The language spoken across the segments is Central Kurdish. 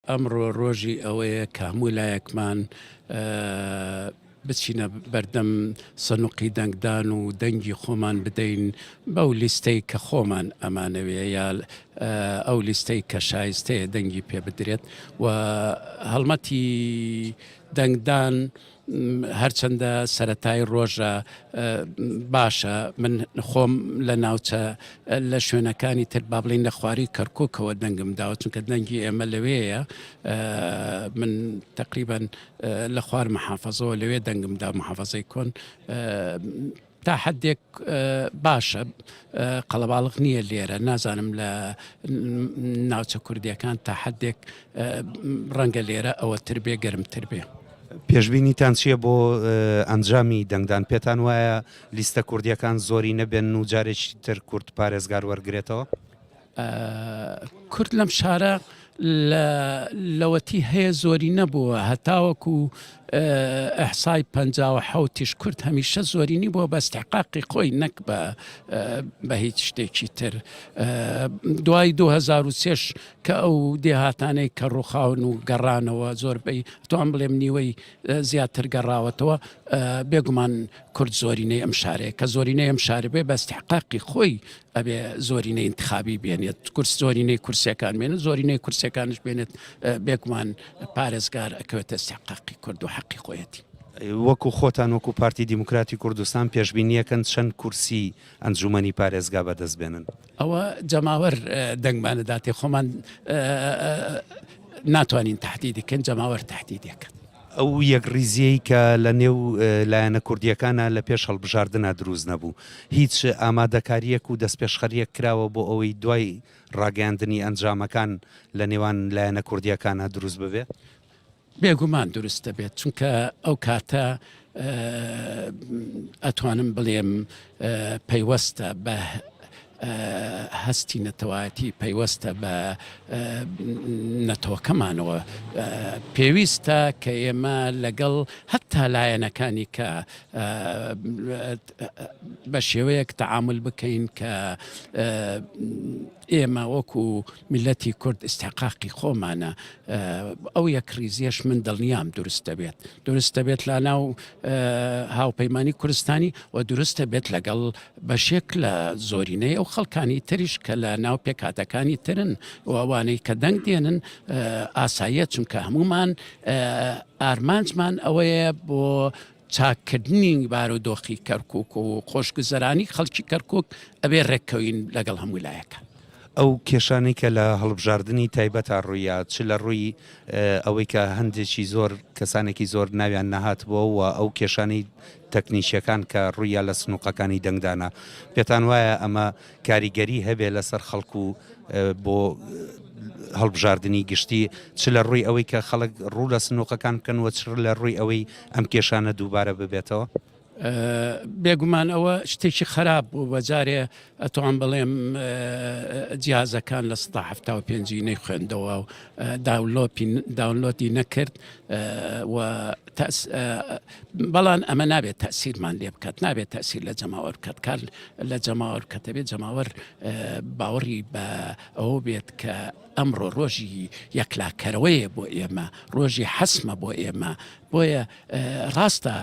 ئەمڕۆ ڕۆژی ئەوەیە کە هەموو لایەکمان بچینە بەردەم سنووقی دەنگدان و دەنگی خۆمان بدەین بەو لیستەی کە خۆمان ئەمانەوێ یا ئەو لیستەی کە شایستەیە دەنگی پێ بدرێت و هەڵمەتی دەنگدان هەرچەندە سەرەتای ڕۆژە باشە من خۆم لە ناوچە لە شوێنەکانی تر با بڵین لە خواری کەرکووکەوە دەنگم داوە چونکە دەنگی ئێمە لەوەیە من تقریبا لە خوار محافەزەوە لەوێ دەنگم دا محافەزەی کۆن تا حدێک باشە قەڵەباڵغ نییە لێرە نازانم لە ناوچە کوردیەکان تا حدێک ڕەنگە لێرە ئەوە تر بێ گەرمتر بێ. پێشبینیتان چییە بۆ ئەنجامی دەنگدان پێتان وایە لیستە کوردیەکان زۆری نەبێن و جارێکی تر کورد پارێزگار وەرگێتەوە؟ کورد لەم شارە لەوەتی هەیە زۆری نەبووە هەتاوەکو ئەحسای 57 کورد هەمیشە زۆرینی بووە بە استحقاقی خۆی نەک بە هیچ شتێکی تر دوای 2003 کە ئەو دێهاتانەی کە ڕووخاون و گەڕانەوە زۆربەی توان بڵێم نیوەی زیاتر گەڕاوەتەوە بێگومان کورد زۆرینەی ئەم شارەیە کە زۆرینەی ئەم شارە بێ بە استحقاقی خۆی ئەبێ زۆرینەی انتخابی بێنێت کورس زۆرینەی کورسەکان بێنێت زۆرینەی کورسەکانش بێنێت بێگومان پارێزگار ئەکەوێتە استحقاقی کورد و حەقی خۆیەتی. وەکو خۆتان وەکو پارتی دیموکراتی کوردستان پێشبینیەکەن چەند کورسی ئەنجومەنی پارێزگا بەدەست بێنن؟ ئەوە جەماوەر دەنگمانەداتێ خۆمان ناتوانین تهدیدکەن جەماوەر تهدیدەکەن. ئەو یەک ریزیەی کە لە نێو لایەنە کوردیەکانە لە پێش هەڵبژاردنە دروست نەبوو هیچ ئامادەکاریەک و دەستپێشخەریەک کراوە بۆ ئەوەی دوای ڕاگەاندنی ئەنجامەکان لە نێوان لایەنە کوردیەکانە دروست ببێ؟ بێگومان دروست دەبێت چونکە ئەو کاتە ئەتوانم بڵێم پەیوەستە بە هەستی نەتەوایەتی پەیوەستە بە نەتۆکەمانەوە پێویستە کە ئێمە لەگەڵ هەتا لایەنەکانی کە بە شێوەیەک تەعامل بکەین کە ئێمە وەکو میلەتی کورد استحقاقی خۆمانە ئەو یەک ریزیەش من دڵنیام دروست دەبێت لە ناو هاوپەیمانی کوردستانی و دروست دەبێت لەگەڵ بەشێک لە زۆرینەی ئەو خەڵکانی تریش کە لە ناو پێکاتەکانی ترن و ئەوانەی کە دەنگ دێنن ئاساییە چونکە هەمومان ئارمانجمان ئەوەیە بۆ چاکردنی بارودۆخی کەرکووک و خۆشگوزەرانی خەڵکی کەرکووک ئەبێ ڕێککەوین لەگەڵ هەموو لایەکان. ئەو کێشانەی کە لە هەڵبژاردننی تایبەتە ڕوویە چ لە ڕووی ئەوەی کە هەندێکی زۆر کەسانێکی زۆر ناویان نەهات بۆ و ئەو کێشانەی تەکنیشیەکان کە ڕوویە لە سنووقەکانی دەنگدانە پێتان وایە ئەمە کاریگەری هەبێ لەسەر خەڵکو بۆ هەڵبژاردننی گشتی چ لە ڕووی ئەوەی کە خەڵک ڕوو لە سنووقەکان بکەن و چ لە ڕووی ئەوەی ئەم کێشانە دووبارە ببێتەوە؟ بێگومان ئەوە شتێکی خراپ بوو بەجارێ ئەتوان بڵێم جیازەکان لە 1970 نەی خوێندەوە و داونلۆدی نەکرد و بەڵام ئەمە نابێت تەسیرمان لێ بکات نابێت تەسیر لە جەماوەر بکات کار لە جەماوەر کەتە بێت جەماوەر باوەڕی بە ئەوە بێت کە ئەمڕۆ ڕۆژی یەکلاکەرەوەیە بۆ ئێمە ڕۆژی حەسمە بۆ ئێمە بۆیە ڕاستە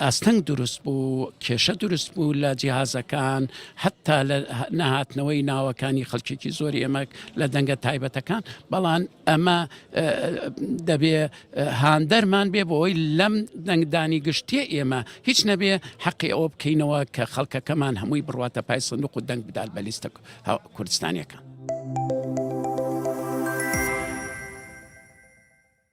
ئاستەنگ دروست بوو کێشە دروست بوو لە جیهازەکان حتا لە نەهاتنەوەی ناوەکانی خەڵکێکی زۆری ئێمە لە دەنگە تایبەتەکان بەڵام ئەمە دەبێ هاندەرمان بێ بۆەوەی لەم دەنگدانی گشتێ ئێمە هیچ نەبێ حەقی ئەوە بکەینەوە کە خەڵکەکەمان هەمووی بڕواتە پای سندوق و دەنگ بدات بە لیستە کوردستانیەکان.